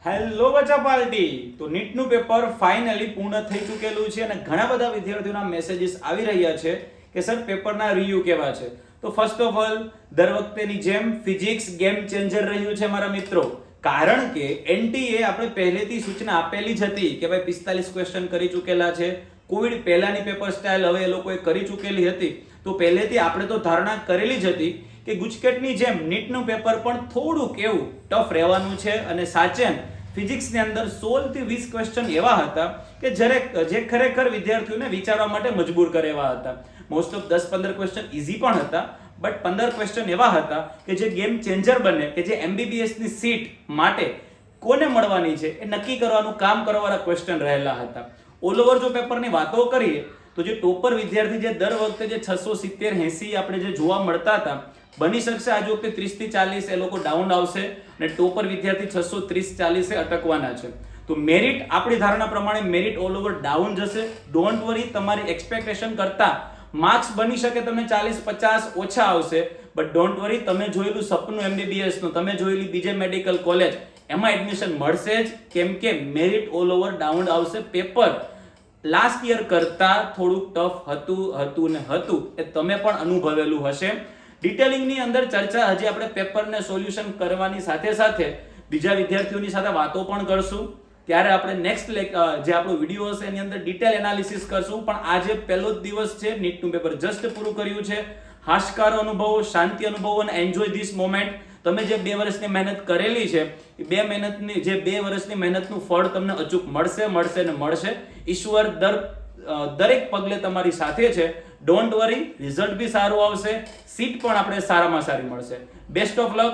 Hello બચ્ચા party. તો નીટનું paper finally પૂર્ણ થઈ ચૂકેલું છે અને ઘણા બધા વિદ્યાર્થીઓના મેસેજીસ આવી રહ્યા છે કે સર પેપરના રિવ્યુ કેવા છે. તો ફર્સ્ટ ઓફ ઓલ દર વખતેની જેમ ફિઝિક્સ ગેમ ચેન્જર રહ્યું છે મારા મિત્રો, કારણ કે એનટીએ આપણે પહેલેથી સૂચના આપેલી જ હતી કે ભાઈ 45 ક્વેશ્ચન કરી ચૂકેલા છે. કોવિડ પહેલાની પેપર સ્ટાઇલ હવે એ લોકોએ કરી ચૂકેલી હતી, તો પહેલેથી આપણે તો ધારણા કરેલી જ હતી કે ગુજકેટની જેમ નીટનું પેપર પણ થોડુંક એવું ટફ રહેવાનું છે. અને સાચેન ફિઝિક્સની અંદર 16 થી 20 ક્વેશ્ચન એવા હતા કે જે ખરેખર વિદ્યાર્થીઓને વિચારવા માટે મજબૂર કરે એવા હતા. મોસ્ટ ઓફ 10-15 ક્વેશ્ચન ઈઝી પણ હતા, બટ 15 ક્વેશ્ચન એવા હતા કે જે ગેમ ચેન્જર બને, કે જે MBBS ની સીટ માટે કોને મળવાની છે એ નક્કી કરવાનું કામ કરવાવાળા ક્વેશ્ચન રહેલા હતા. ઓલ ઓવર જો પેપરની વાતો કરીએ તો જે ટોપર વિદ્યાર્થી જે દર વખતે જે 670-80 આપણે જે જોવા મળતા હતા, બની શકશે આજ વખતે 30 થી 40 એ લોકો ડાઉન આવશે અને ટોપર વિદ્યાર્થી 630-40 અટકવાના છે. તો મેરિટ આપણી ધારણા પ્રમાણે મેરિટ ઓલ ઓવર ડાઉન જશે. ડોન્ટ વરી, તમારી એક્સપેક્ટેશન કરતા માર્ક્સ બની શકે તમને 40-50 ઓછા આવશે, બટ ડોન્ટ વરી, તમે જોયેલું સપનું MBBS નું, તમે જોયેલી બીજે મેડિકલ કોલેજ, એમાં એડમિશન મળશે જ, કેમ કે મેરિટ ઓલ ઓવર ડાઉન આવશે. પેપર લાસ્ટ યર કરતા થોડુંક ટફ હતું એ તમે પણ અનુભવેલું હશે. ડિટેલિંગની અંદર ચર્ચા હજી આપણે પેપરને સોલ્યુશન કરવાની સાથે સાથે બીજા વિદ્યાર્થીઓની સાથે વાતો પણ કરશું. ત્યારે આપણે નેક્સ્ટ જે આપણો વિડીયો હશે એની અંદર ડિટેલ એનાલિસિસ કરશું. પણ આજે પહેલો જ દિવસ છે, નીટનું પેપર જસ્ટ પૂરું કર્યું છે. હાશકારો અનુભવો, શાંતિ અનુભવો અને એન્જોય ધીસ મોમેન્ટ. તમે જે 2 વર્ષની મહેનત કરેલી છે એ 2 વર્ષની મહેનતનું ફળ તમને અચૂક મળશે. ઈશ્વર દરેક પગલે તમારી સાથે છે. ડોન્ટ વરી, રિઝલ્ટ બી સારું આવશે, સીટ પણ આપણે સારામાં સારી મળશે. Best of luck.